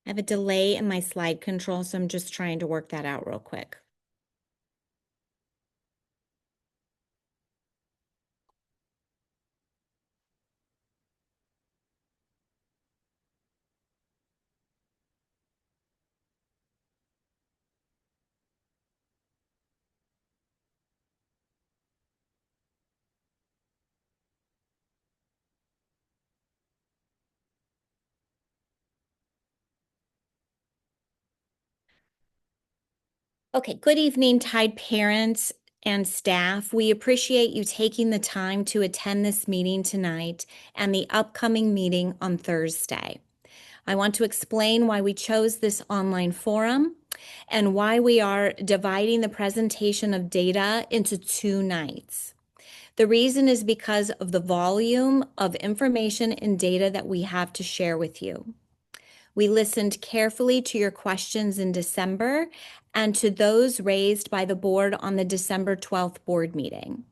I have a delay in my slide control, so I'm just trying to work that out real quick. Okay, good evening, Tide parents and staff. We appreciate you taking the time to attend this meeting tonight and the upcoming meeting on Thursday. I want to explain why we chose this online forum and why we are dividing the presentation of data into 2 nights. The reason is because of the volume of information and data that we have to share with you. We listened carefully to your questions in December and to those raised by the board on the December 12th board meeting.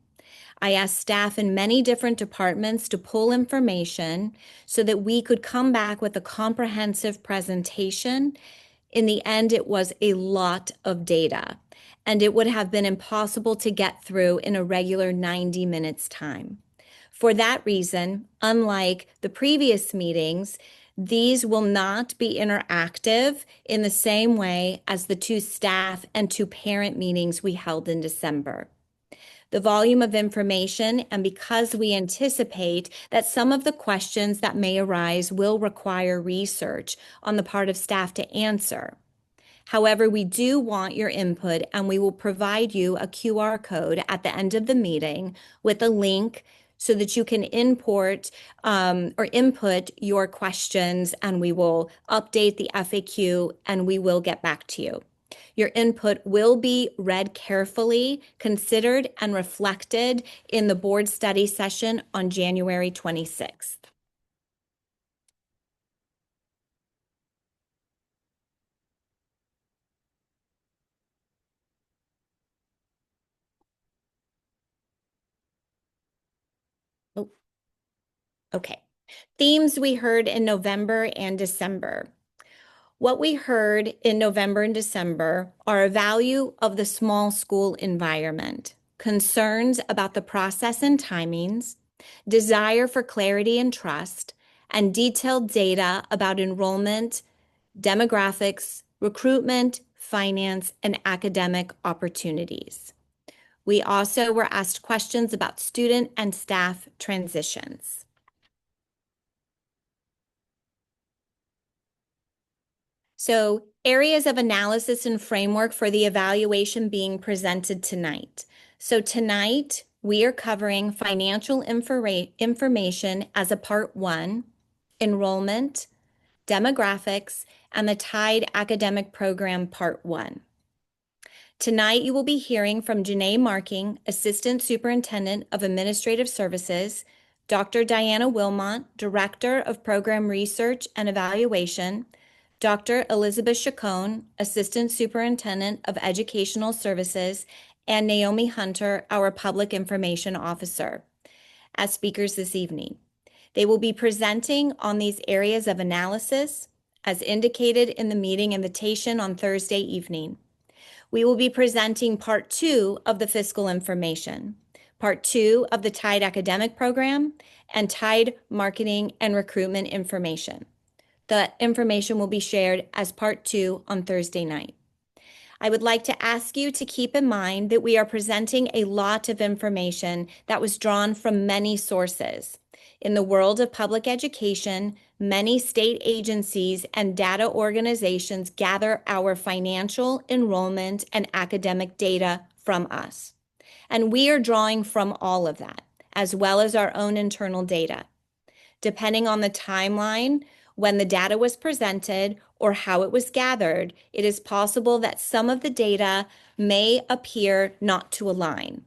I asked staff in many different departments to pull information so that we could come back with a comprehensive presentation. In the end, it was a lot of data, and it would have been impossible to get through in a regular 90 minutes time. For that reason, unlike the previous meetings, these will not be interactive in the same way as the 2 staff and 2 parent meetings we held in December. The volume of information, and because we anticipate that some of the questions that may arise will require research on the part of staff to answer. However, we do want your input, and we will provide you a QR code at the end of the meeting with a link so that you can import or input your questions, and we will update the FAQ and we will get back to you. Your input will be read carefully, considered, and reflected in the board study session on January 26th. Oh, okay. Themes we heard in November and December. What we heard in November and December are a value of the small school environment, concerns about the process and timings, desire for clarity and trust, and detailed data about enrollment, demographics, recruitment, finance, and academic opportunities. We also were asked questions about student and staff transitions. So, areas of analysis and framework for the evaluation being presented tonight. So tonight, we are covering financial information as a part 1, enrollment, demographics, and the TIDE academic program part 1. Tonight, you will be hearing from Janae Marking, Assistant Superintendent of Administrative Services, Dr. Diana Wilmot, Director of Program Research and Evaluation, Dr. Elizabeth Chacon, Assistant Superintendent of Educational Services, and Naomi Hunter, our Public Information Officer, as speakers this evening. They will be presenting on these areas of analysis as indicated in the meeting invitation on Thursday evening. We will be presenting part 2 of the fiscal information, part 2 of the TIDE academic program, and TIDE marketing and recruitment information. The information will be shared as part 2 on Thursday night. I would like to ask you to keep in mind that we are presenting a lot of information that was drawn from many sources. In the world of public education, many state agencies and data organizations gather our financial, enrollment, and academic data from us. And we are drawing from all of that, as well as our own internal data. Depending on the timeline, when the data was presented or how it was gathered, it is possible that some of the data may appear not to align.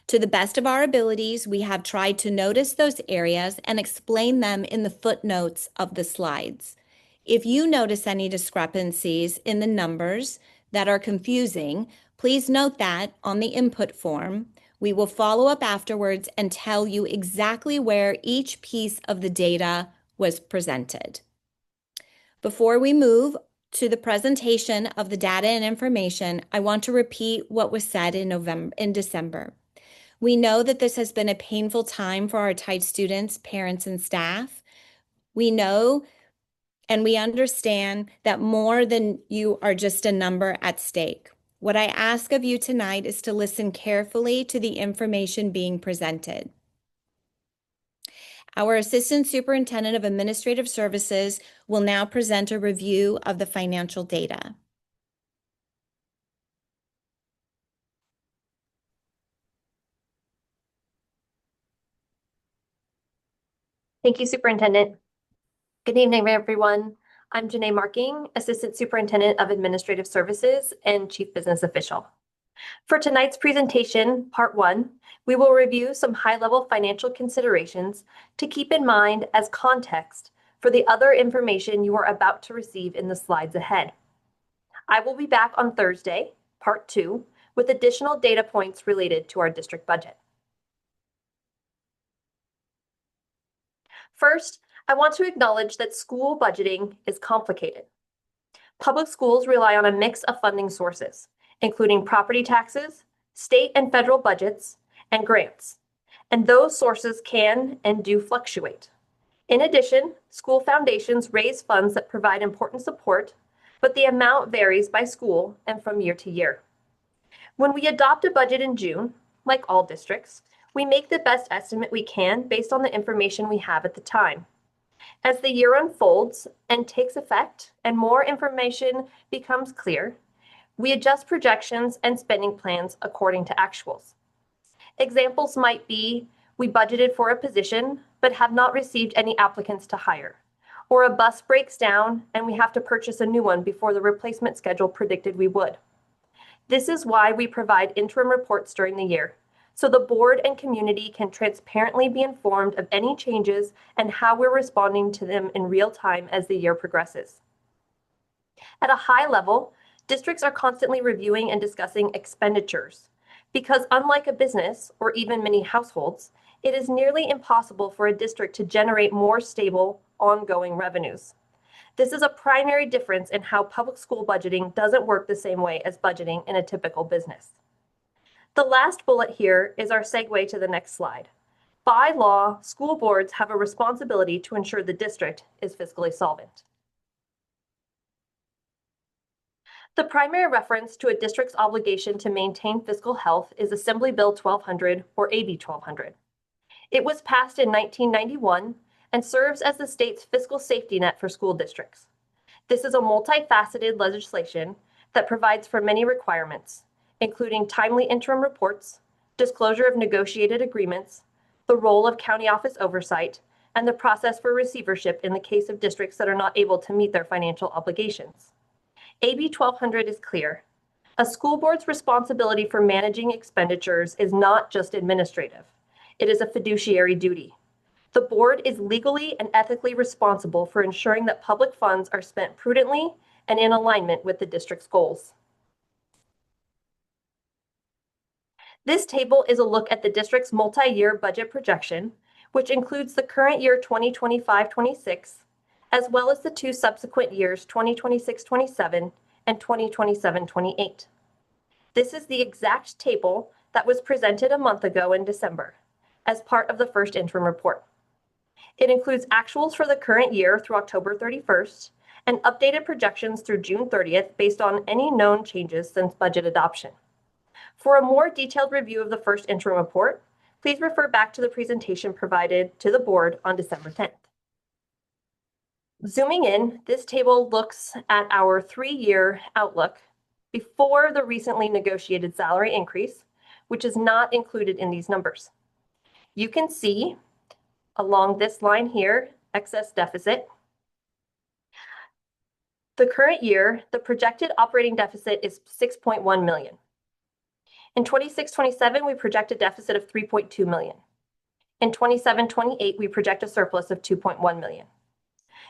To the best of our abilities, we have tried to notice those areas and explain them in the footnotes of the slides. If you notice any discrepancies in the numbers that are confusing, please note that on the input form. We will follow up afterwards and tell you exactly where each piece of the data was presented. Before we move to the presentation of the data and information, I want to repeat what was said in December. We know that this has been a painful time for our Tide students, parents, and staff. We know and we understand that more than you are just a number at stake. What I ask of you tonight is to listen carefully to the information being presented. Our Assistant Superintendent of Administrative Services will now present a review of the financial data. Thank you, Superintendent. Good evening, everyone. I'm Janae Marking, Assistant Superintendent of Administrative Services and Chief Business Official. For tonight's presentation, Part 1, we will review some high-level financial considerations to keep in mind as context for the other information you are about to receive in the slides ahead. I will be back on Thursday, Part 2, with additional data points related to our district budget. First, I want to acknowledge that school budgeting is complicated. Public schools rely on a mix of funding sources, including property taxes, state and federal budgets, and grants, and those sources can and do fluctuate. In addition, school foundations raise funds that provide important support, but the amount varies by school and from year to year. When we adopt a budget in June, like all districts, we make the best estimate we can based on the information we have at the time. As the year unfolds and takes effect and more information becomes clear, we adjust projections and spending plans according to actuals. Examples might be we budgeted for a position but have not received any applicants to hire, or a bus breaks down and we have to purchase a new one before the replacement schedule predicted we would. This is why we provide interim reports during the year, so the board and community can transparently be informed of any changes and how we're responding to them in real time as the year progresses. At a high level, districts are constantly reviewing and discussing expenditures, because unlike a business or even many households, it is nearly impossible for a district to generate more stable, ongoing revenues. This is a primary difference in how public school budgeting doesn't work the same way as budgeting in a typical business. The last bullet here is our segue to the next slide. By law, school boards have a responsibility to ensure the district is fiscally solvent. The primary reference to a district's obligation to maintain fiscal health is Assembly Bill 1200 or AB 1200. It was passed in 1991 and serves as the state's fiscal safety net for school districts. This is a multifaceted legislation that provides for many requirements, including timely interim reports, disclosure of negotiated agreements, the role of county office oversight, and the process for receivership in the case of districts that are not able to meet their financial obligations. AB 1200 is clear. A school board's responsibility for managing expenditures is not just administrative. It is a fiduciary duty. The board is legally and ethically responsible for ensuring that public funds are spent prudently and in alignment with the district's goals. This table is a look at the district's multi-year budget projection, which includes the current year 2025-26, as well as the two subsequent years 2026-27 and 2027-28. This is the exact table that was presented a month ago in December as part of the first interim report. It includes actuals for the current year through October 31st and updated projections through June 30th based on any known changes since budget adoption. For a more detailed review of the first interim report, please refer back to the presentation provided to the board on December 10th. Zooming in, this table looks at our 3-year outlook before the recently negotiated salary increase, which is not included in these numbers. You can see along this line here, excess deficit. The current year, the projected operating deficit is 6.1 million. In 26-27, we project a deficit of 3.2 million. In 27-28, we project a surplus of 2.1 million.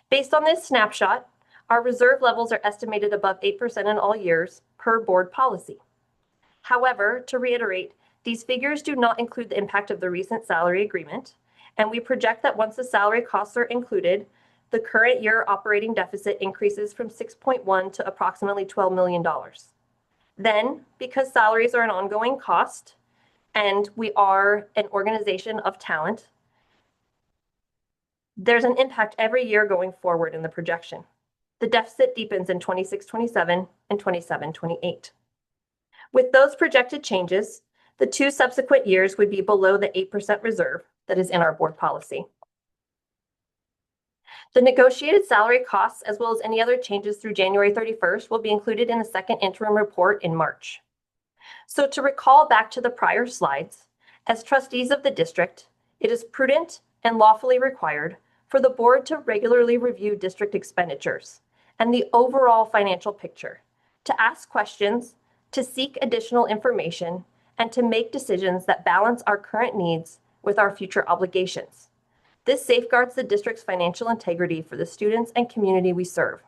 Based on this snapshot, our reserve levels are estimated above 8% in all years per board policy. However, to reiterate, these figures do not include the impact of the recent salary agreement, and we project that once the salary costs are included, the current year operating deficit increases from 6.1 to approximately $12 million. Then, because salaries are an ongoing cost and we are an organization of talent, there's an impact every year going forward in the projection. The deficit deepens in 26-27 and 27-28. With those projected changes, the 2 subsequent years would be below the 8% reserve that is in our board policy. The negotiated salary costs, as well as any other changes through January 31st, will be included in the second interim report in March. So to recall back to the prior slides, as trustees of the district, it is prudent and lawfully required for the board to regularly review district expenditures and the overall financial picture, to ask questions, to seek additional information, and to make decisions that balance our current needs with our future obligations. This safeguards the district's financial integrity for the students and community we serve,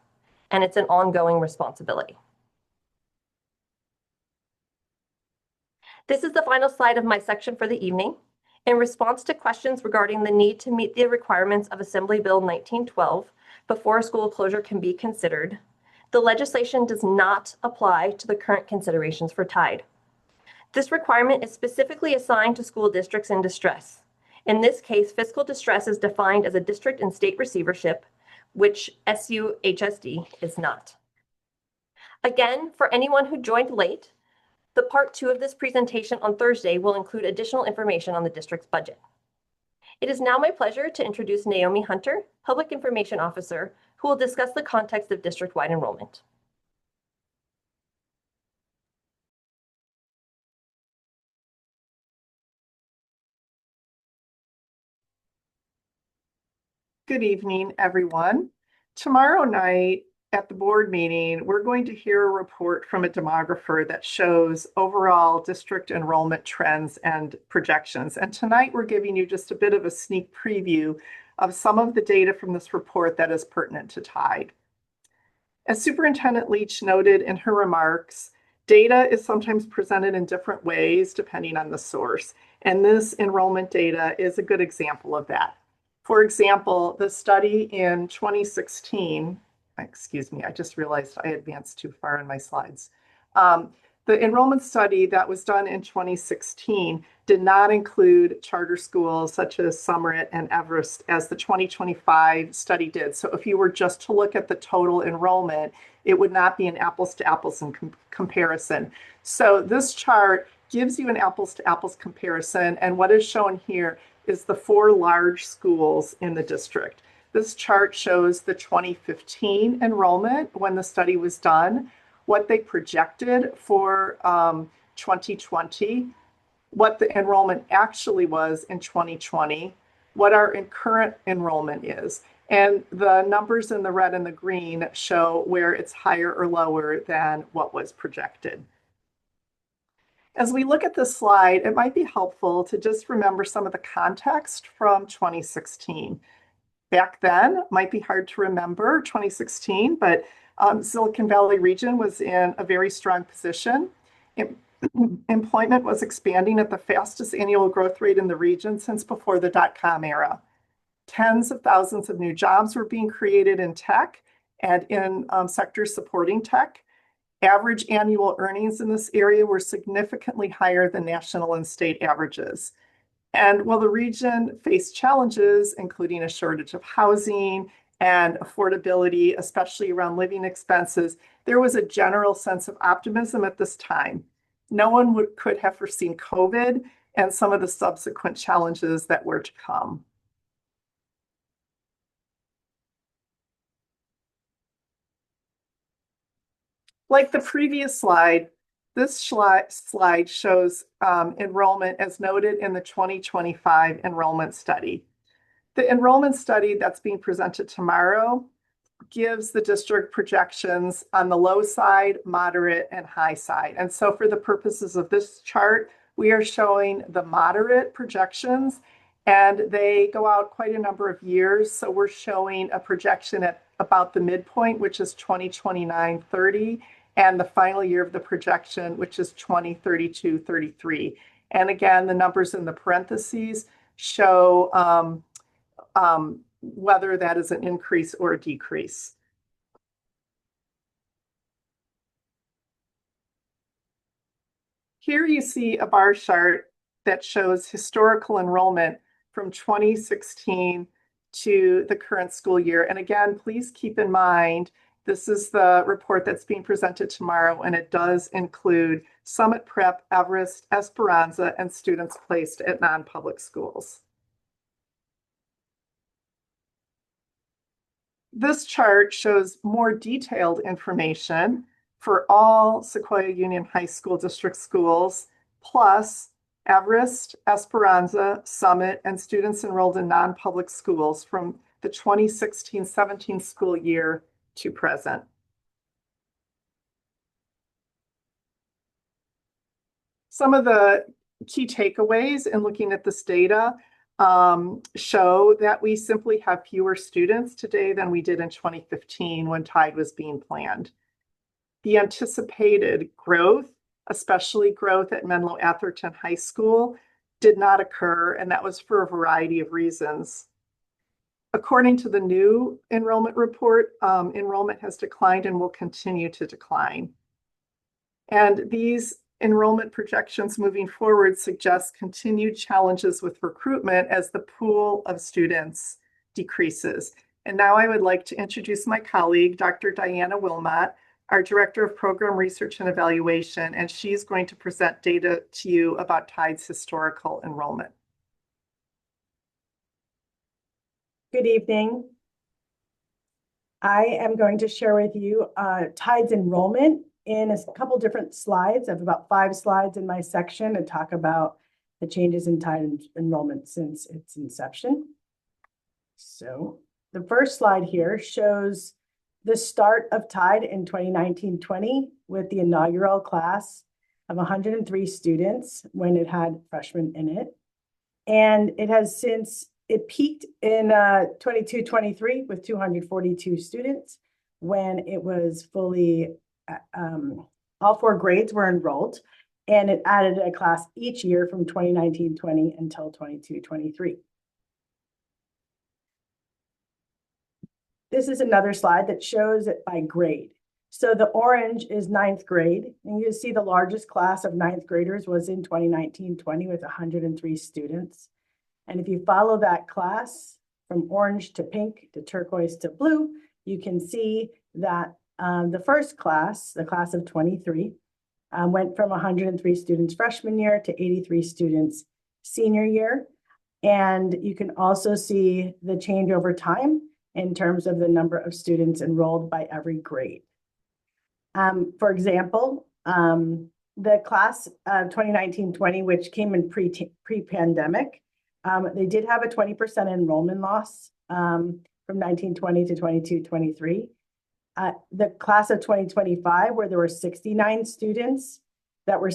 and it's an ongoing responsibility. This is the final slide of my section for the evening. In response to questions regarding the need to meet the requirements of Assembly Bill 1912 before a school closure can be considered, the legislation does not apply to the current considerations for TIDE. This requirement is specifically assigned to school districts in distress. In this case, fiscal distress is defined as a district in state receivership, which SUHSD is not. Again, for anyone who joined late, the part 2 of this presentation on Thursday will include additional information on the district's budget. It is now my pleasure to introduce Naomi Hunter, Public Information Officer, who will discuss the context of district-wide enrollment. Good evening, everyone. Tomorrow night at the board meeting, we're going to hear a report from a demographer that shows overall district enrollment trends and projections. And tonight we're giving you just a bit of a sneak preview of some of the data from this report that is pertinent to TIDE. As Superintendent Leach noted in her remarks, data is sometimes presented in different ways depending on the source. And this enrollment data is a good example of that. For example, the study in 2016, excuse me, I just realized I advanced too far in my slides. The enrollment study that was done in 2016 did not include charter schools such as Summerett and Everest as the 2025 study did. So if you were just to look at the total enrollment, it would not be an apples to apples comparison. So this chart gives you an apples to apples comparison, and what is shown here is the 4 large schools in the district. This chart shows the 2015 enrollment when the study was done, what they projected for 2020, what the enrollment actually was in 2020, what our current enrollment is. And the numbers in the red and the green show where it's higher or lower than what was projected. As we look at this slide, it might be helpful to just remember some of the context from 2016. Back then, it might be hard to remember 2016, but Silicon Valley region was in a very strong position. Employment was expanding at the fastest annual growth rate in the region since before the dot-com era. Tens of thousands of new jobs were being created in tech and in sectors supporting tech. Average annual earnings in this area were significantly higher than national and state averages. And while the region faced challenges, including a shortage of housing and affordability, especially around living expenses, there was a general sense of optimism at this time. No one could have foreseen COVID and some of the subsequent challenges that were to come. Like the previous slide, this slide shows enrollment as noted in the 2025 enrollment study. The enrollment study that's being presented tomorrow gives the district projections on the low side, moderate, and high side. And so for the purposes of this chart, we are showing the moderate projections, and they go out quite a number of years. So we're showing a projection at about the midpoint, which is 2029-30, and the final year of the projection, which is 2032-33. And again, the numbers in the parentheses show whether that is an increase or a decrease. Here you see a bar chart that shows historical enrollment from 2016 to the current school year. And again, please keep in mind, this is the report that's being presented tomorrow, and it does include Summit Prep, Everest, Esperanza, and students placed at non-public schools. This chart shows more detailed information for all Sequoia Union High School District schools, plus Everest, Esperanza, Summit, and students enrolled in non-public schools from the 2016-17 school year to present. Some of the key takeaways in looking at this data show that we simply have fewer students today than we did in 2015 when TIDE was being planned. The anticipated growth, especially growth at Menlo Atherton High School, did not occur, and that was for a variety of reasons. According to the new enrollment report, enrollment has declined and will continue to decline. And these enrollment projections moving forward suggest continued challenges with recruitment as the pool of students decreases. And now I would like to introduce my colleague, Dr. Diana Wilmot, our Director of Program Research and Evaluation, and she's going to present data to you about TIDE's historical enrollment. Good evening. I am going to share with you TIDE's enrollment in a couple different slides. I have about 5 slides in my section to talk about the changes in TIDE enrollment since its inception. So the first slide here shows the start of TIDE in 2019-20 with the inaugural class of 103 students when it had freshmen in it. And it has since, it peaked in 22-23 with 242 students when it was fully, all 4 grades were enrolled, and it added a class each year from 2019-20 until 22-23. This is another slide that shows it by grade. So the orange is 9th grade, and you see the largest class of 9th graders was in 2019-20 with 103 students. And if you follow that class from orange to pink to turquoise to blue, you can see that the first class, the class of 23, went from 103 students freshman year to 83 students senior year. And you can also see the change over time in terms of the number of students enrolled by every grade. For example, the class of 2019-20, which came in pre-pandemic, they did have a 20% enrollment loss from 19-20 to 22-23. The class of 2025, where there were 69 students that were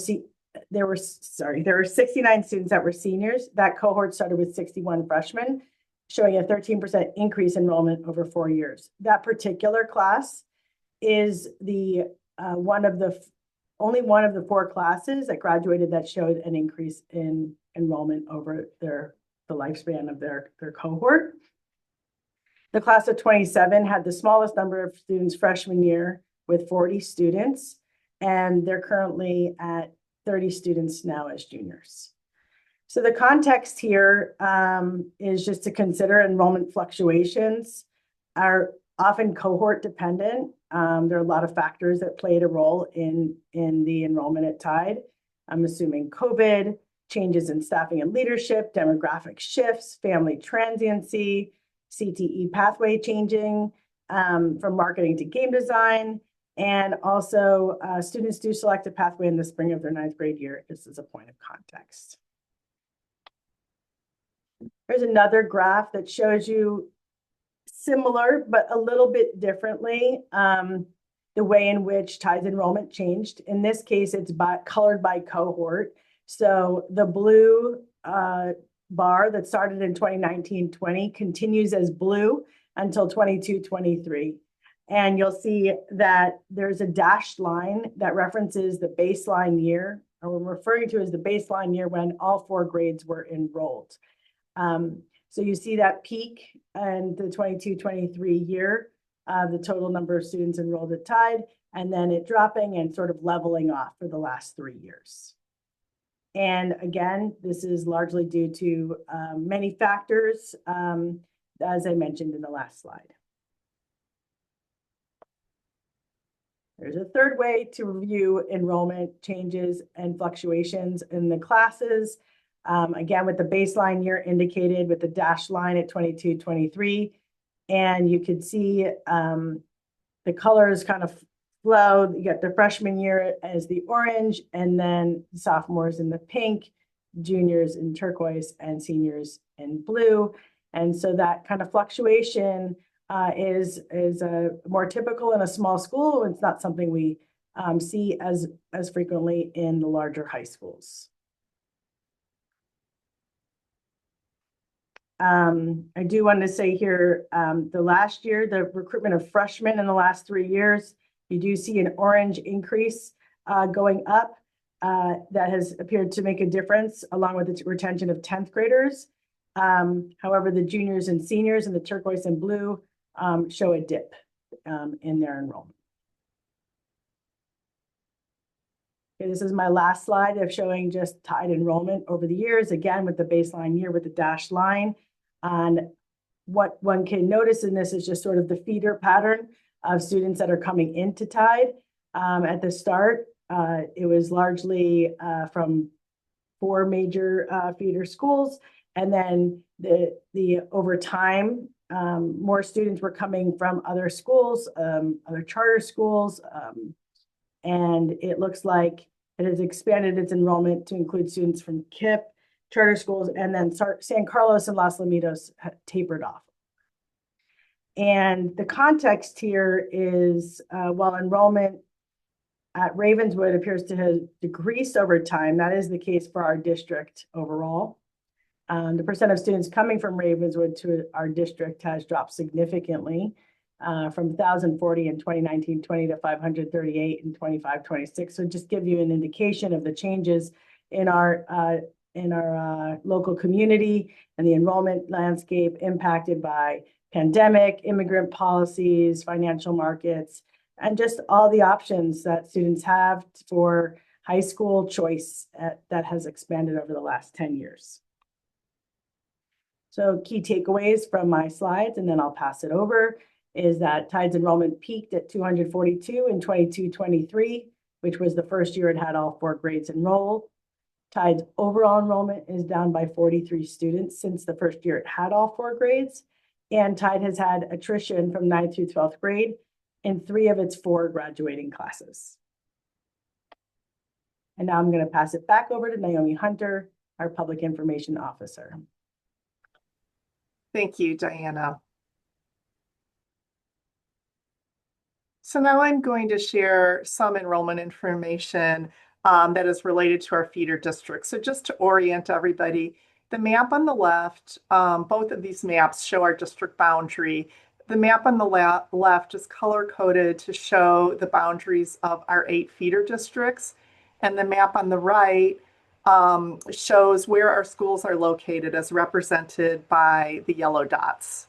there were 69 students that were seniors. That cohort started with 61 freshmen, showing a 13% increase in enrollment over 4 years. That particular class is the only one of the 4 classes that graduated that showed an increase in enrollment over the lifespan of their cohort. The class of 27 had the smallest number of students freshman year with 40 students, and they're currently at 30 students now as juniors. So the context here is just to consider enrollment fluctuations are often cohort dependent. There are a lot of factors that played a role in the enrollment at TIDE. I'm assuming COVID, changes in staffing and leadership, demographic shifts, family transiency, CTE pathway changing from marketing to game design, and also students do select a pathway in the spring of their 9th grade year, just as a point of context. There's another graph that shows you similar, but a little bit differently, the way in which TIDE's enrollment changed. In this case, it's colored by cohort. So the blue bar that started in 2019-20 continues as blue until 22-23. And you'll see that there's a dashed line that references the baseline year, or we're referring to as the baseline year when all 4 grades were enrolled. So you see that peak and the 22-23 year, the total number of students enrolled at Tide, and then it dropping and sort of leveling off for the last 3 years. And again, this is largely due to many factors, as I mentioned in the last slide. There's a third way to review enrollment changes and fluctuations in the classes. Again, with the baseline year indicated with the dashed line at 22-23. And you could see the colors kind of flow. You get the freshman year as the orange, and then sophomores in the pink, juniors in turquoise, and seniors in blue. And so that kind of fluctuation is more typical in a small school. It's not something we see as frequently in the larger high schools. I do want to say here, the last year, the recruitment of freshmen in the last 3 years, you do see an orange increase going up that has appeared to make a difference along with the retention of 10th graders. However, the juniors and seniors in the turquoise and blue show a dip in their enrollment. Okay, this is my last slide of showing just Tide enrollment over the years, again with the baseline year with the dashed line. And what one can notice in this is just sort of the feeder pattern of students that are coming into Tide. At the start, it was largely from 4 major feeder schools, and then the over time, more students were coming from other schools, other charter schools, and it looks like it has expanded its enrollment to include students from KIPP, charter schools, and then San Carlos and Los Alamitos tapered off. And the context here is while enrollment at Ravenswood appears to have decreased over time, that is the case for our district overall. The percent of students coming from Ravenswood to our district has dropped significantly from 1,040 in 2019-20 to 538 in 25-26. So just give you an indication of the changes in our local community and the enrollment landscape impacted by pandemic, immigrant policies, financial markets, and just all the options that students have for high school choice that has expanded over the last 10 years. So key takeaways from my slides, and then I'll pass it over, is that Tide's enrollment peaked at 242 in 22-23, which was the first year it had all 4 grades enrolled. Tide's overall enrollment is down by 43 students since the first year it had all 4 grades. And Tide has had attrition from 9th through 12th grade in 3 of its 4 graduating classes. And now I'm going to pass it back over to Naomi Hunter, our Public Information Officer. Thank you, Diana. So now I'm going to share some enrollment information that is related to our feeder districts. So just to orient everybody, the map on the left, both of these maps show our district boundary. The map on the left is color-coded to show the boundaries of our 8 feeder districts. And the map on the right shows where our schools are located as represented by the yellow dots.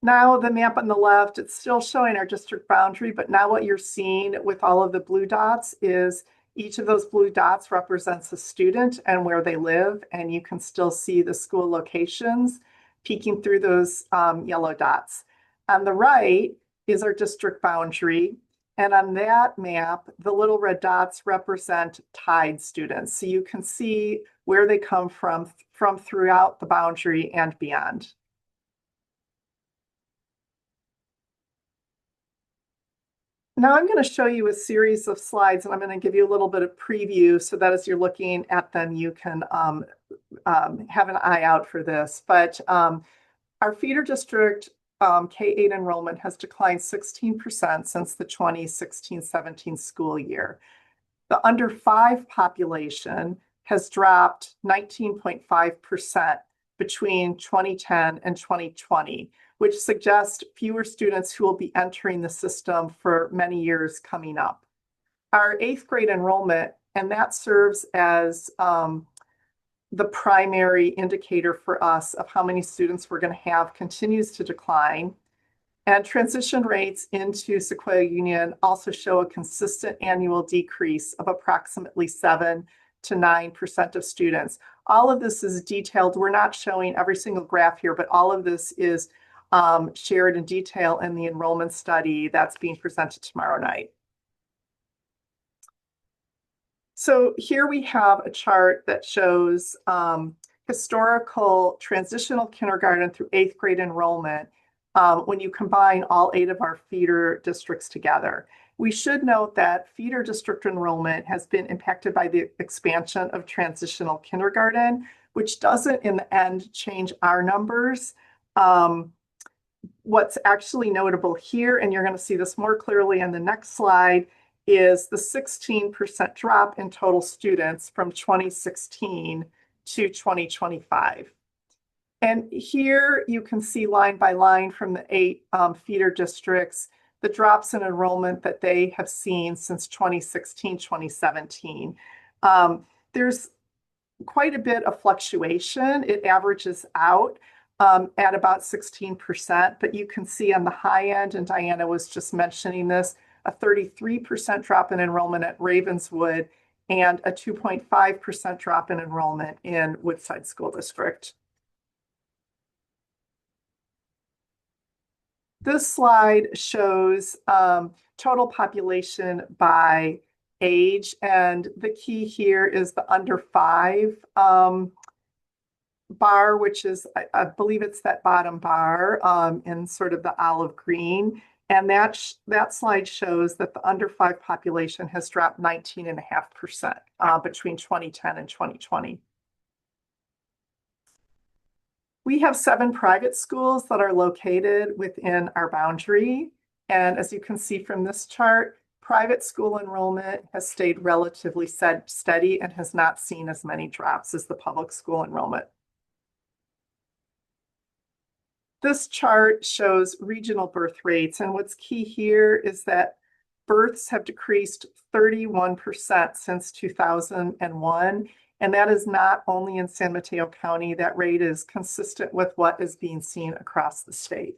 Now the map on the left, it's still showing our district boundary, but now what you're seeing with all of the blue dots is each of those blue dots represents a student and where they live, and you can still see the school locations peeking through those yellow dots. On the right is our district boundary, and on that map, the little red dots represent Tide students. So you can see where they come from throughout the boundary and beyond. Now I'm going to show you a series of slides, and I'm going to give you a little bit of preview so that as you're looking at them, you can have an eye out for this. But our feeder district K-8 enrollment has declined 16% since the 2016-17 school year. The under 5 population has dropped 19.5% between 2010 and 2020, which suggests fewer students who will be entering the system for many years coming up. Our 8th grade enrollment, and that serves as the primary indicator for us of how many students we're going to have continues to decline. And transition rates into Sequoia Union also show a consistent annual decrease of approximately 7 to 9% of students. All of this is detailed. We're not showing every single graph here, but all of this is shared in detail in the enrollment study that's being presented tomorrow night. So here we have a chart that shows historical transitional kindergarten through 8th grade enrollment when you combine all 8 of our feeder districts together. We should note that feeder district enrollment has been impacted by the expansion of transitional kindergarten, which doesn't in the end change our numbers. What's actually notable here, and you're going to see this more clearly on the next slide, is the 16% drop in total students from 2016 to 2025. And here you can see line by line from the 8 feeder districts, the drops in enrollment that they have seen since 2016, 2017. There's quite a bit of fluctuation. It averages out at about 16%, but you can see on the high end, and Diana was just mentioning this, a 33% drop in enrollment at Ravenswood and a 2.5% drop in enrollment in Woodside School District. This slide shows total population by age, and the key here is the under 5 bar, which is, I believe it's that bottom bar in sort of the olive green. And that slide shows that the under 5 population has dropped 19.5% between 2010 and 2020. We have 7 private schools that are located within our boundary. And as you can see from this chart, private school enrollment has stayed relatively steady and has not seen as many drops as the public school enrollment. This chart shows regional birth rates, and what's key here is that births have decreased 31% since 2001, and that is not only in San Mateo County. That rate is consistent with what is being seen across the state.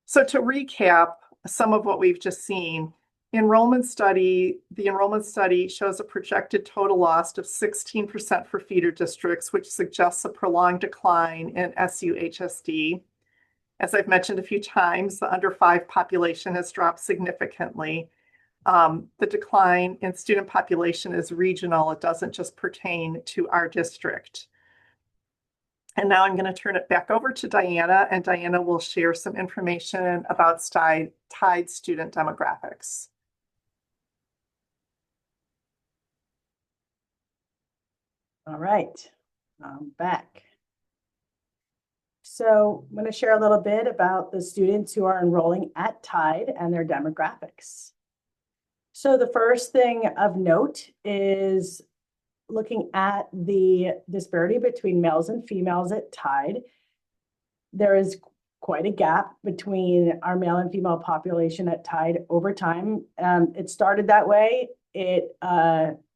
So to recap some of what we've just seen, the enrollment study shows a projected total loss of 16% for feeder districts, which suggests a prolonged decline in SUHSD. As I've mentioned a few times, the under 5 population has dropped significantly. The decline in student population is regional. It doesn't just pertain to our district. And now I'm going to turn it back over to Diana, and Diana will share some information about Tide student demographics. All right, I'm back. So I'm going to share a little bit about the students who are enrolling at Tide and their demographics. So the first thing of note is looking at the disparity between males and females at Tide. There is quite a gap between our male and female population at Tide over time. It started that way. It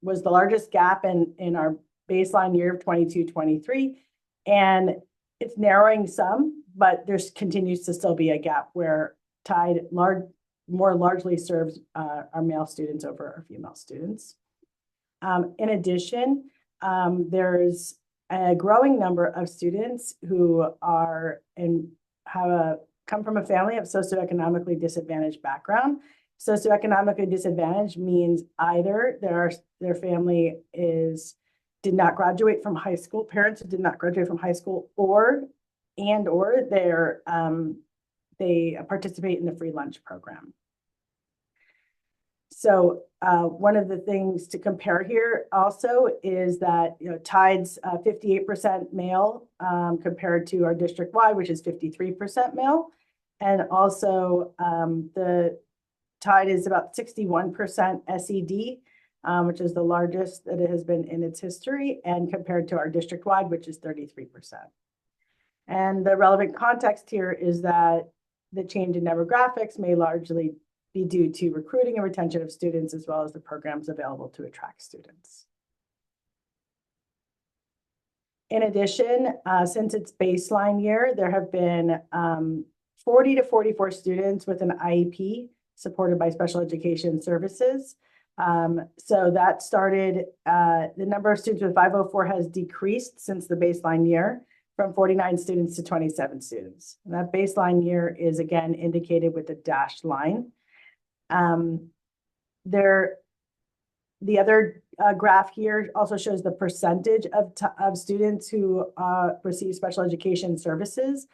was the largest gap in our baseline year of 22-23, and it's narrowing some, but there continues to still be a gap where Tide more largely serves our male students over our female students. In addition, there's a growing number of students who are come from a family of socioeconomically disadvantaged background. Socioeconomically disadvantaged means either their family did not graduate from high school, parents who did not graduate from high school, or they participate in the free lunch program. So one of the things to compare here also is that Tide's 58% male compared to our district-wide, which is 53% male, and also the Tide is about 61% SED, which is the largest that it has been in its history, and compared to our district-wide, which is 33%. And the relevant context here is that the change in demographics may largely be due to recruiting and retention of students, as well as the programs available to attract students. In addition, since its baseline year, there have been 40 to 44 students with an IEP supported by special education services. So that started, the number of students with 504 has decreased since the baseline year from 49 students to 27 students. And that baseline year is again indicated with the dashed line. The other graph here also shows the percentage of students who receive special education services.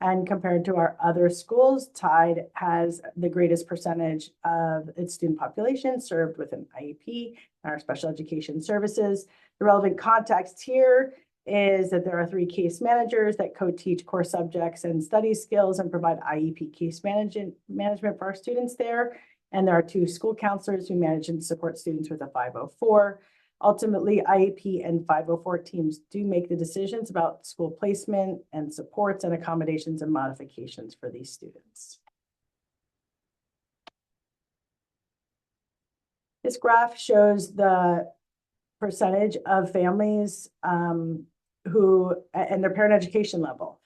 And compared to our other schools, Tide has the greatest percentage of its student population served with an IEP and our special education services. The relevant context here is that there are 3 case managers that co-teach core subjects and study skills and provide IEP case management for our students there. And there are 2 school counselors who manage and support students with a 504. Ultimately, IEP and 504 teams do make the decisions about school placement and supports and accommodations and modifications for these students. This graph shows the percentage of families who and their parent education level.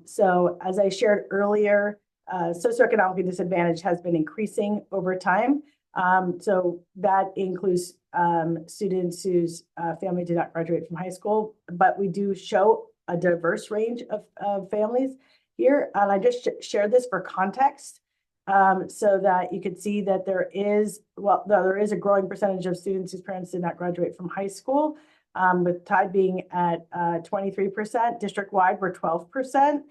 So as I shared earlier, socioeconomically disadvantaged has been increasing over time. So that includes students whose family did not graduate from high school, but we do show a diverse range of families here. And I just shared this for context so that you could see that there is a growing percentage of students whose parents did not graduate from high school, with Tide being at 23%, district-wide we're 12%.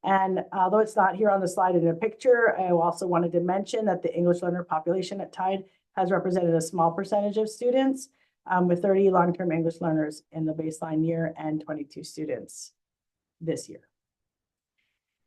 And although it's not here on the slide in a picture, I also wanted to mention that the English learner population at Tide has represented a small percentage of students, with 30 long-term English learners in the baseline year and 22 students this year.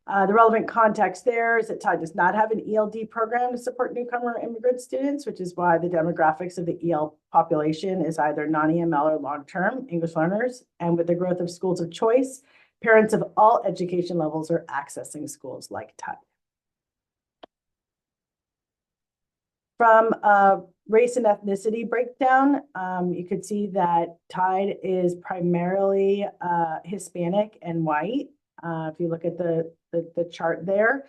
The relevant context there is that Tide does not have an ELD program to support newcomer immigrant students, which is why the demographics of the EL population is either non-EML or long-term English learners. And with the growth of schools of choice, parents of all education levels are accessing schools like Tide. From a race and ethnicity breakdown, you could see that Tide is primarily Hispanic and white. If you look at the chart there.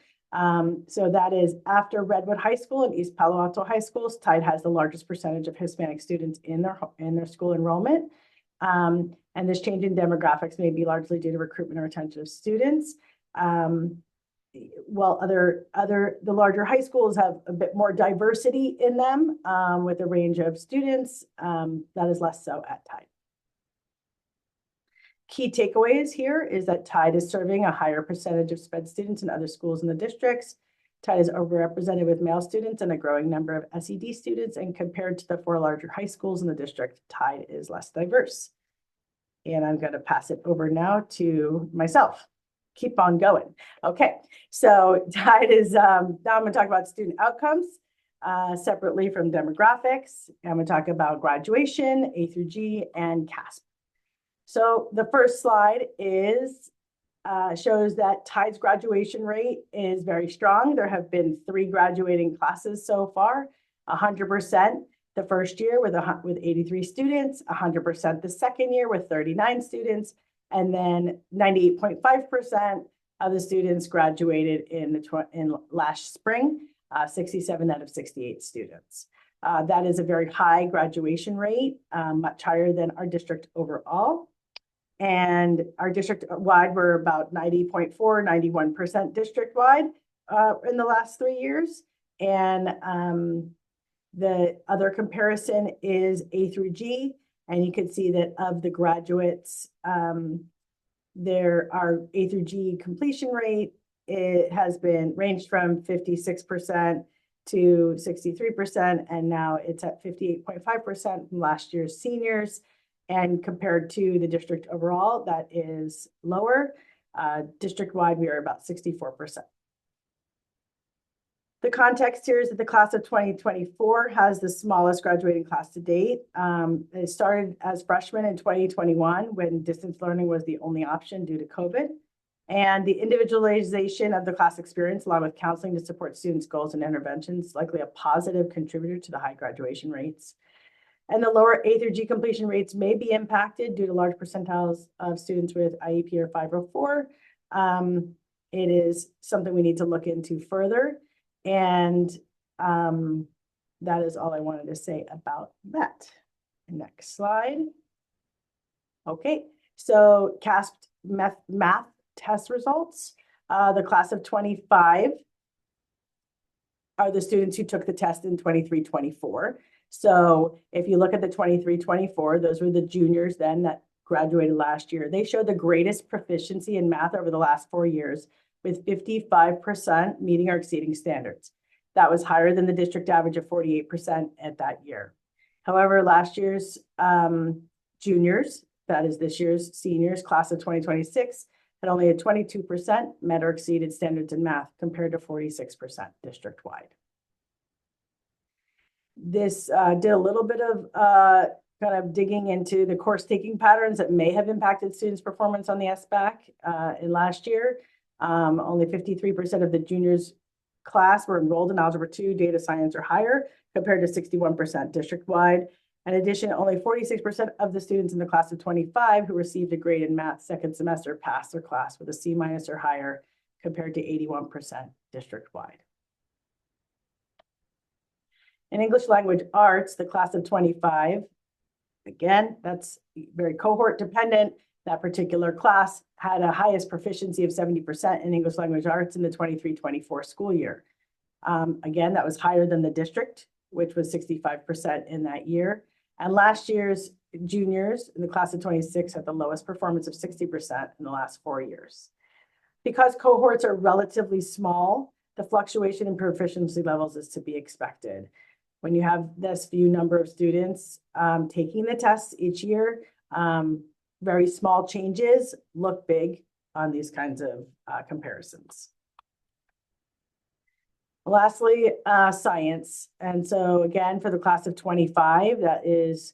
So that is after Redwood High School and East Palo Alto High Schools, Tide has the largest percentage of Hispanic students in their school enrollment. And this change in demographics may be largely due to recruitment or retention of students. While the larger high schools have a bit more diversity in them with a range of students, that is less so at Tide. Key takeaways here is that Tide is serving a higher percentage of SPED students than other schools in the districts. Tide is overrepresented with male students and a growing number of SED students, and compared to the 4 larger high schools in the district, Tide is less diverse. And I'm going to pass it over now to myself. Keep on going. Okay, so Tide is, now I'm going to talk about student outcomes separately from demographics. I'm going to talk about graduation, A through G, and CASP. So the first slide is shows that Tide's graduation rate is very strong. There have been 3 graduating classes so far, 100% the first year with 83 students, 100% the second year with 39 students, and then 98.5% of the students graduated in last spring, 67 out of 68 students. That is a very high graduation rate, much higher than our district overall. And our district-wide, we're about 90.4, 91% district-wide in the last 3 years. And the other comparison is A through G. And you can see that of the graduates, there are A through G completion rate. It has been ranged from 56% to 63%, and now it's at 58.5% from last year's seniors. And compared to the district overall, that is lower. District-wide, we are about 64%. The context here is that the class of 2024 has the smallest graduating class to date. It started as freshmen in 2021 when distance learning was the only option due to COVID. And the individualization of the class experience, along with counseling to support students' goals and interventions, likely a positive contributor to the high graduation rates. And the lower A through G completion rates may be impacted due to large percentiles of students with IEP or 504. It is something we need to look into further. And that is all I wanted to say about that. Next slide. Okay, so CASP math test results. The class of 25 are the students who took the test in 23-24. So if you look at the 23-24, those were the juniors then that graduated last year. They showed the greatest proficiency in math over the last 4 years, with 55% meeting or exceeding standards. That was higher than the district average of 48% at that year. However, last year's juniors, that is this year's seniors, class of 2026, had only a 22% met or exceeded standards in math compared to 46% district-wide. This did a little bit of kind of digging into the course taking patterns that may have impacted students' performance on the SBAC in last year. Only 53% of the juniors class were enrolled in Algebra 2, data science or higher, compared to 61% district-wide. In addition, only 46% of the students in the class of 25 who received a grade in math second semester passed their class with a C- or higher, compared to 81% district-wide. In English language arts, the class of 25, again, that's very cohort dependent. That particular class had a highest proficiency of 70% in English language arts in the 23-24 school year. Again, that was higher than the district, which was 65% in that year. And last year's juniors in the class of 26 had the lowest performance of 60% in the last 4 years. Because cohorts are relatively small, the fluctuation in proficiency levels is to be expected. When you have this few number of students taking the tests each year, very small changes look big on these kinds of comparisons. Lastly, science. And so again, for the class of 25, that is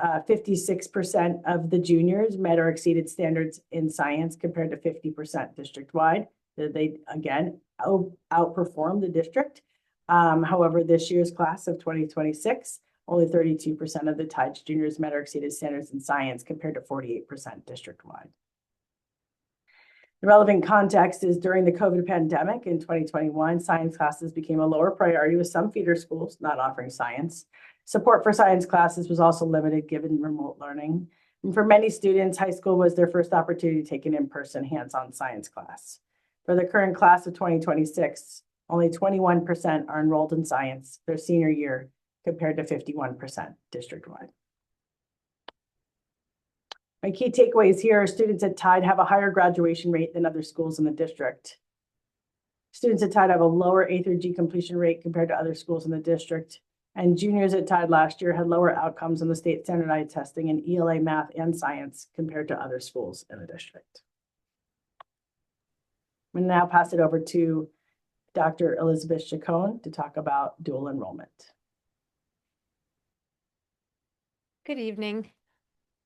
56% of the juniors met or exceeded standards in science compared to 50% district-wide. They, again, outperformed the district. However, this year's class of 2026, only 32% of the Tides juniors met or exceeded standards in science compared to 48% district-wide. The relevant context is during the COVID pandemic in 2021, science classes became a lower priority with some feeder schools not offering science. Support for science classes was also limited given remote learning. And for many students, high school was their first opportunity to take an in-person hands-on science class. For the current class of 2026, only 21% are enrolled in science their senior year compared to 51% district-wide. My key takeaways here are students at Tide have a higher graduation rate than other schools in the district. Students at Tide have a lower A through G completion rate compared to other schools in the district. And juniors at Tide last year had lower outcomes in the state standardized testing in ELA, math, and science compared to other schools in the district. I'm going to now pass it over to Dr. Elizabeth Chacon to talk about dual enrollment. Good evening.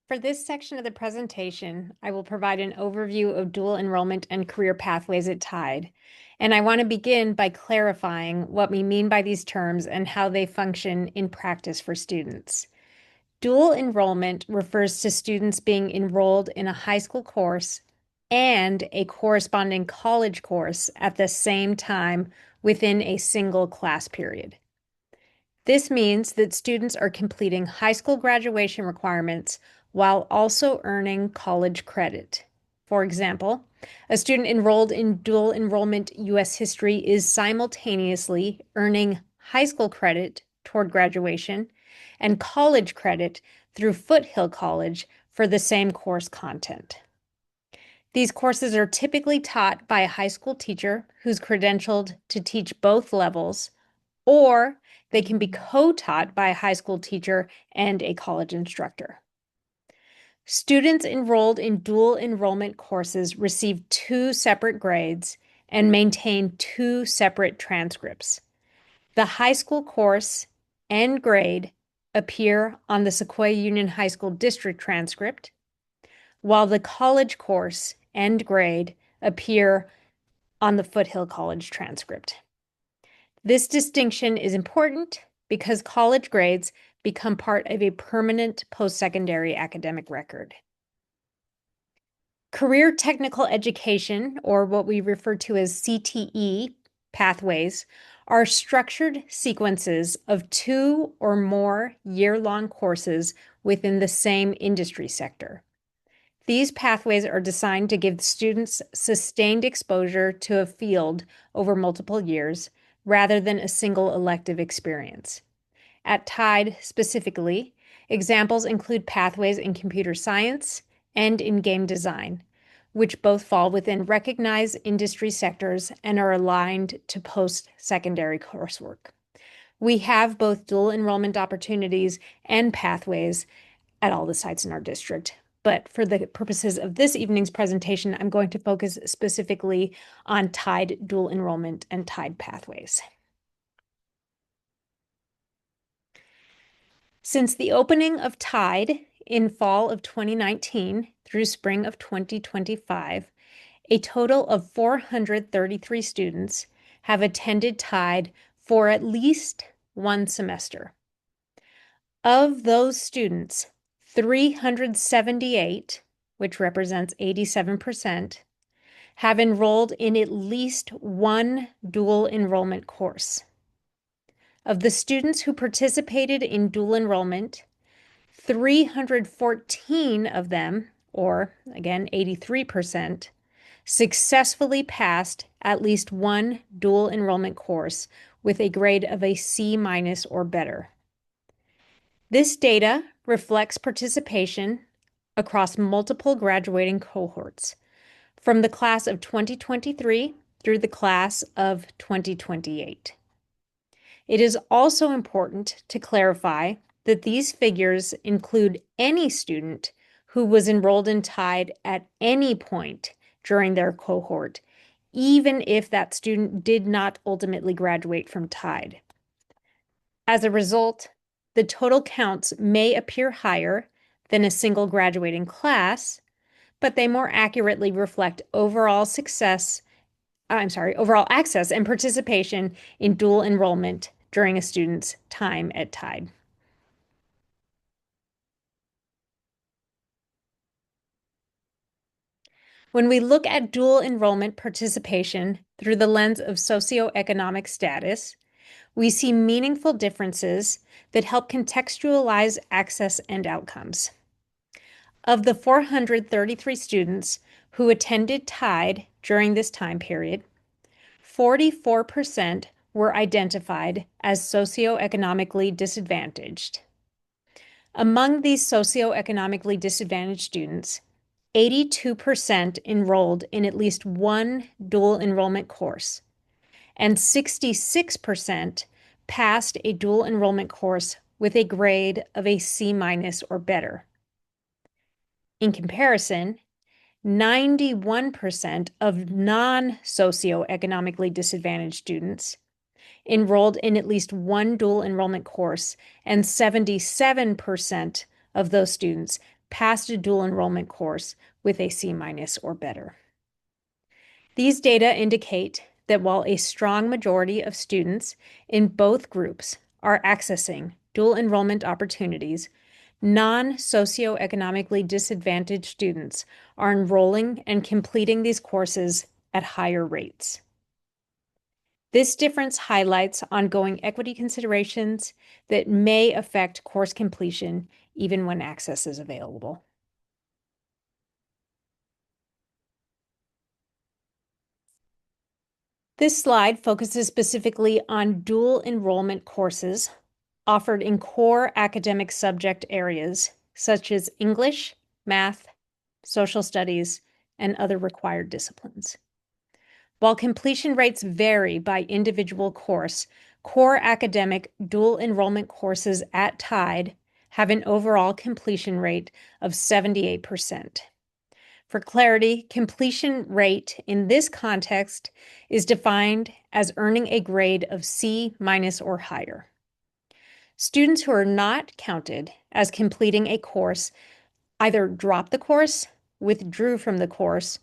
For this section of the presentation, I will provide an overview of dual enrollment and career pathways at Tide. And I want to begin by clarifying what we mean by these terms and how they function in practice for students. Dual enrollment refers to students being enrolled in a high school course and a corresponding college course at the same time within a single class period. This means that students are completing high school graduation requirements while also earning college credit. For example, a student enrolled in dual enrollment U.S. history is simultaneously earning high school credit toward graduation and college credit through Foothill College for the same course content. These courses are typically taught by a high school teacher who's credentialed to teach both levels, or they can be co-taught by a high school teacher and a college instructor. Students enrolled in dual enrollment courses receive 2 separate grades and maintain 2 separate transcripts. The high school course and grade appear on the Sequoia Union High School district transcript, while the college course and grade appear on the Foothill College transcript. This distinction is important because college grades become part of a permanent post-secondary academic record. Career technical education, or what we refer to as CTE pathways, are structured sequences of 2 or more year-long courses within the same industry sector. These pathways are designed to give students sustained exposure to a field over multiple years rather than a single elective experience. At Tide specifically, examples include pathways in computer science and in game design, which both fall within recognized industry sectors and are aligned to post-secondary coursework. We have both dual enrollment opportunities and pathways at all the sites in our district. But for the purposes of this evening's presentation, I'm going to focus specifically on Tide dual enrollment and Tide pathways. Since the opening of Tide in fall of 2019 through spring of 2025, a total of 433 students have attended Tide for at least one semester. Of those students, 378, which represents 87%, have enrolled in at least one dual enrollment course. Of the students who participated in dual enrollment, 314 of them, or again, 83%, successfully passed at least one dual enrollment course with a grade of a C- or better. This data reflects participation across multiple graduating cohorts, from the class of 2023 through the class of 2028. It is also important to clarify that these figures include any student who was enrolled in Tide at any point during their cohort, even if that student did not ultimately graduate from Tide. As a result, the total counts may appear higher than a single graduating class, but they more accurately reflect overall access and participation in dual enrollment during a student's time at Tide. When we look at dual enrollment participation through the lens of socioeconomic status, we see meaningful differences that help contextualize access and outcomes. Of the 433 students who attended Tide during this time period, 44% were identified as socioeconomically disadvantaged. Among these socioeconomically disadvantaged students, 82% enrolled in at least one dual enrollment course, and 66% passed a dual enrollment course with a grade of a C- or better. In comparison, 91% of non-socioeconomically disadvantaged students enrolled in at least one dual enrollment course, and 77% of those students passed a dual enrollment course with a C- or better. These data indicate that while a strong majority of students in both groups are accessing dual enrollment opportunities, non-socioeconomically disadvantaged students are enrolling and completing these courses at higher rates. This difference highlights ongoing equity considerations that may affect course completion even when access is available. This slide focuses specifically on dual enrollment courses offered in core academic subject areas such as English, math, social studies, and other required disciplines. While completion rates vary by individual course, core academic dual enrollment courses at Tide have an overall completion rate of 78%. For clarity, completion rate in this context is defined as earning a grade of C- or higher. Students who are not counted as completing a course either dropped the course, withdrew from the course,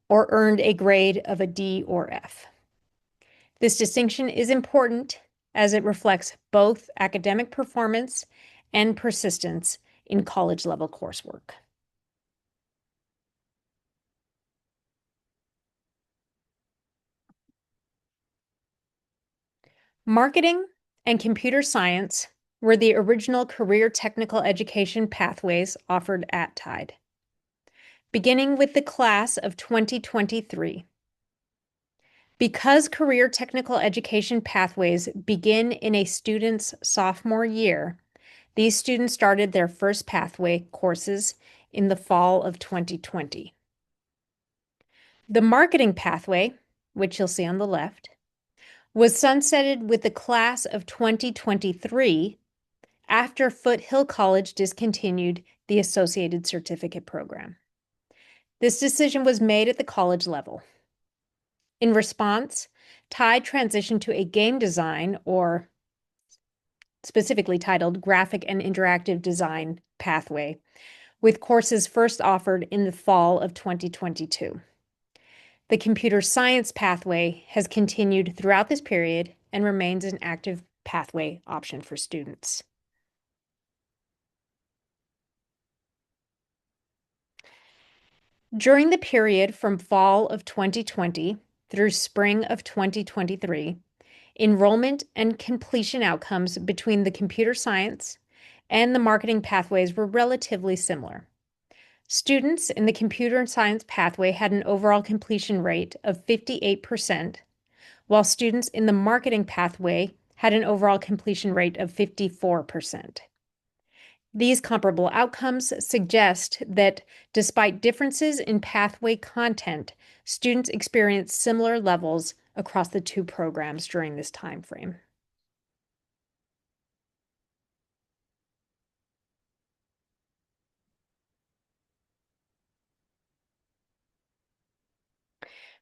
or earned a grade of a D or F. This distinction is important as it reflects both academic performance and persistence in college-level coursework. Marketing and computer science were the original career technical education pathways offered at Tide. Beginning with the class of 2023. Because career technical education pathways begin in a student's sophomore year, these students started their first pathway courses in the fall of 2020. The marketing pathway, which you'll see on the left, was sunsetted with the class of 2023 after Foothill College discontinued the associated certificate program. This decision was made at the college level. In response, Tide transitioned to a game design, or specifically titled Graphic and Interactive Design pathway, with courses first offered in the fall of 2022. The computer science pathway has continued throughout this period and remains an active pathway option for students. During the period from fall of 2020 through spring of 2023, enrollment and completion outcomes between the computer science and the marketing pathways were relatively similar. Students in the computer science pathway had an overall completion rate of 58%, while students in the marketing pathway had an overall completion rate of 54%. These comparable outcomes suggest that despite differences in pathway content, students experienced similar levels across the two programs during this time frame.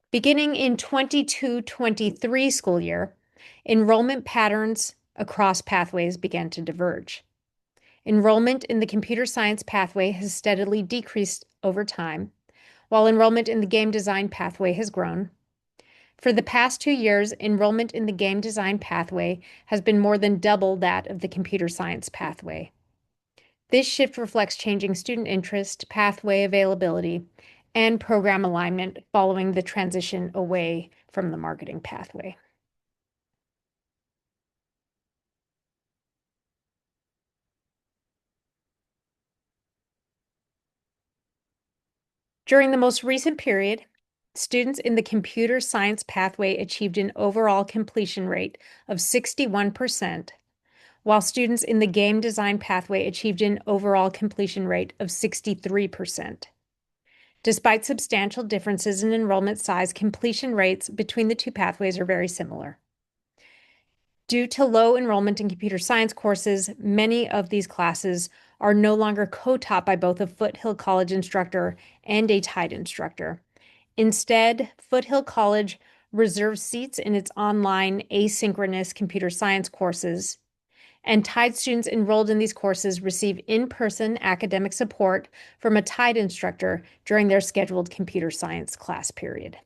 Beginning in 22-23 school year, enrollment patterns across pathways began to diverge. Enrollment in the computer science pathway has steadily decreased over time, while enrollment in the game design pathway has grown. For the past 2 years, enrollment in the game design pathway has been more than double that of the computer science pathway. This shift reflects changing student interest, pathway availability, and program alignment following the transition away from the marketing pathway. During the most recent period, students in the computer science pathway achieved an overall completion rate of 61%, while students in the game design pathway achieved an overall completion rate of 63%. Despite substantial differences in enrollment size, completion rates between the two pathways are very similar. Due to low enrollment in computer science courses, many of these classes are no longer co-taught by both a Foothill College instructor and a Tide instructor. Instead, Foothill College reserves seats in its online asynchronous computer science courses, and Tide students enrolled in these courses receive in-person academic support from a Tide instructor during their scheduled computer science class period.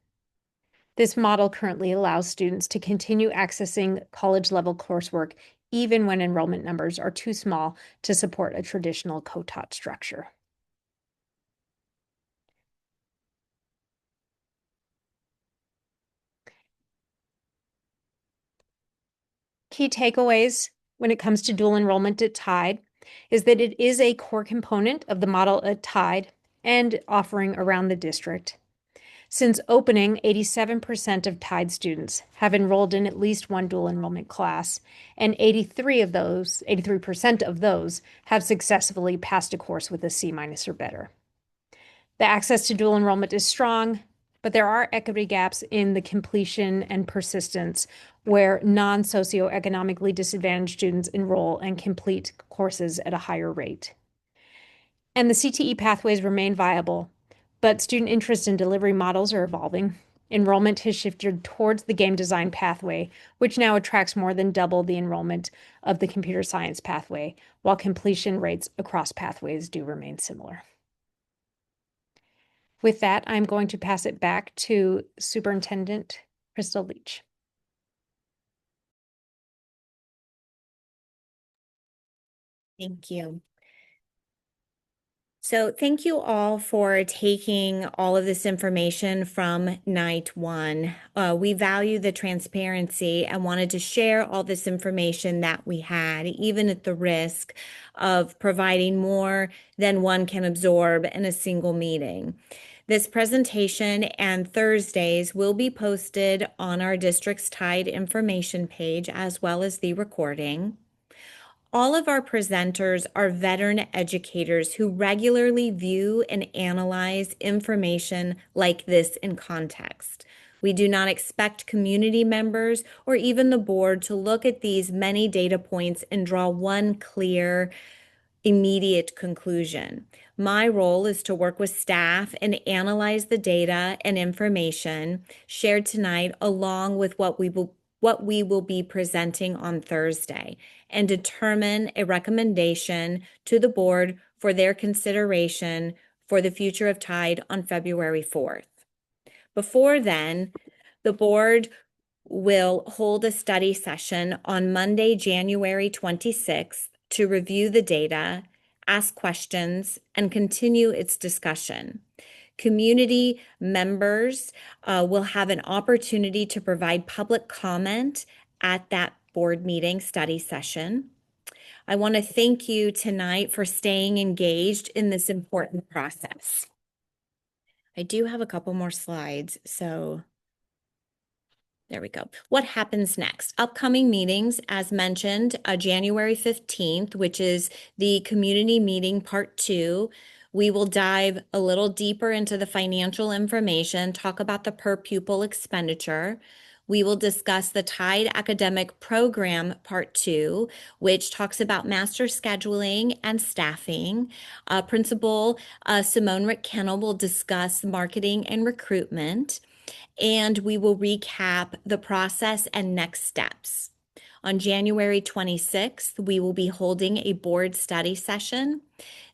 This model currently allows students to continue accessing college-level coursework even when enrollment numbers are too small to support a traditional co-taught structure. Key takeaways when it comes to dual enrollment at Tide is that it is a core component of the model at Tide and offering around the district. Since opening, 87% of Tide students have enrolled in at least one dual enrollment class, and 83% of those have successfully passed a course with a C- or better. The access to dual enrollment is strong, but there are equity gaps in the completion and persistence where non-socioeconomically disadvantaged students enroll and complete courses at a higher rate. And the CTE pathways remain viable, but student interest in delivery models are evolving. Enrollment has shifted towards the game design pathway, which now attracts more than double the enrollment of the computer science pathway, while completion rates across pathways do remain similar. With that, I'm going to pass it back to Superintendent Crystal Leach. Thank you. So thank you all for taking all of this information from night one. We value the transparency and wanted to share all this information that we had, even at the risk of providing more than one can absorb in a single meeting. This presentation and Thursdays will be posted on our district's TIDE information page, as well as the recording. All of our presenters are veteran educators who regularly view and analyze information like this in context. We do not expect community members or even the board to look at these many data points and draw one clear, immediate conclusion. My role is to work with staff and analyze the data and information shared tonight along with what we will be presenting on Thursday, and determine a recommendation to the board for their consideration for the future of TIDE on February 4th. Before then, the board will hold a study session on Monday, January 26th to review the data, ask questions, and continue its discussion. Community members will have an opportunity to provide public comment at that board meeting study session. I want to thank you tonight for staying engaged in this important process. I do have a couple more slides, so there we go. What happens next? Upcoming meetings, as mentioned, January 15th, which is the community meeting part 2. We will dive a little deeper into the financial information, talk about the per pupil expenditure. We will discuss the TIDE Academic Program Part 2, which talks about master scheduling and staffing. Principal Simone Rick-Kennel will discuss marketing and recruitment, and we will recap the process and next steps. On January 26th, we will be holding a board study session.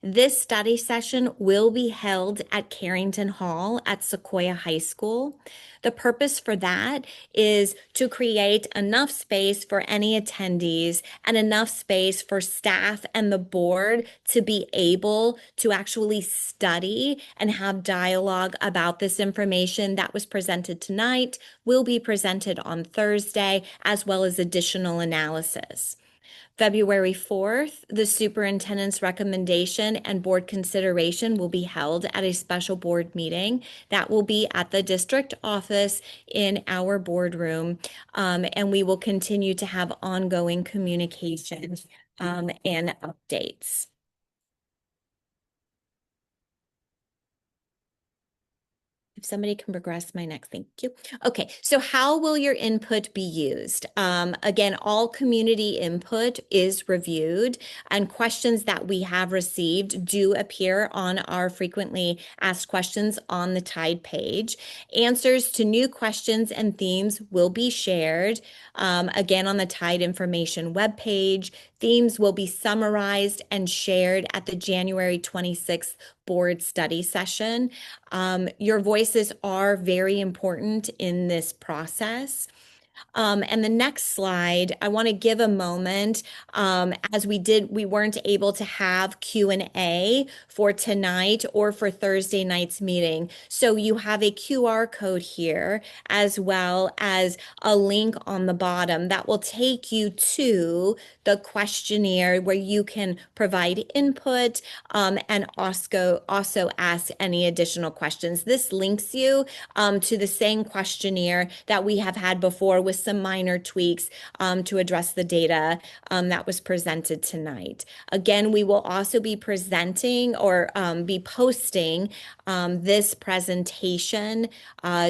This study session will be held at Carrington Hall at Sequoia High School. The purpose for that is to create enough space for any attendees and enough space for staff and the board to be able to actually study and have dialogue about this information that was presented tonight, will be presented on Thursday, as well as additional analysis. February 4th, the superintendent's recommendation and board consideration will be held at a special board meeting that will be at the district office in our boardroom, and we will continue to have ongoing communication and updates. If somebody can progress my next, thank you. Okay, so how will your input be used? Again, all community input is reviewed, and questions that we have received do appear on our frequently asked questions on the TIDE page. Answers to new questions and themes will be shared, again, on the TIDE information webpage. Themes will be summarized and shared at the January 26th board study session. Your voices are very important in this process. And the next slide, I want to give a moment, as we weren't able to have Q&A for tonight or for Thursday night's meeting. So you have a QR code here, as well as a link on the bottom that will take you to the questionnaire where you can provide input and also ask any additional questions. This links you to the same questionnaire that we have had before, with some minor tweaks to address the data that was presented tonight. Again, we will also be presenting or be posting this presentation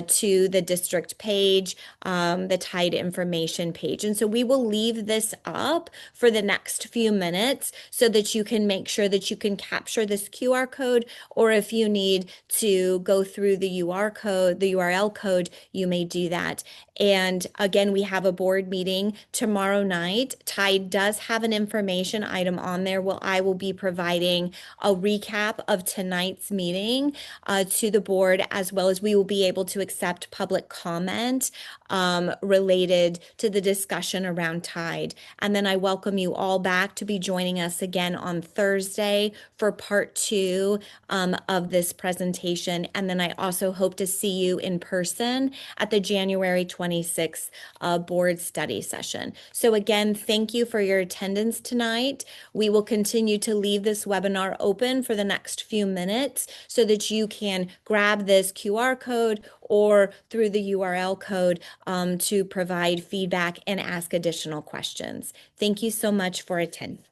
to the district page, the TIDE information page. And so we will leave this up for the next few minutes so that you can make sure that you can capture this QR code, or if you need to go through the URL code, you may do that. And again, we have a board meeting tomorrow night. Tide does have an information item on there. Well, I will be providing a recap of tonight's meeting to the board, as well as we will be able to accept public comment related to the discussion around Tide. And then I welcome you all back to be joining us again on Thursday for part 2 of this presentation. And then I also hope to see you in person at the January 26th board study session. So again, thank you for your attendance tonight. We will continue to leave this webinar open for the next few minutes so that you can grab this QR code or through the URL code to provide feedback and ask additional questions. Thank you so much for attending.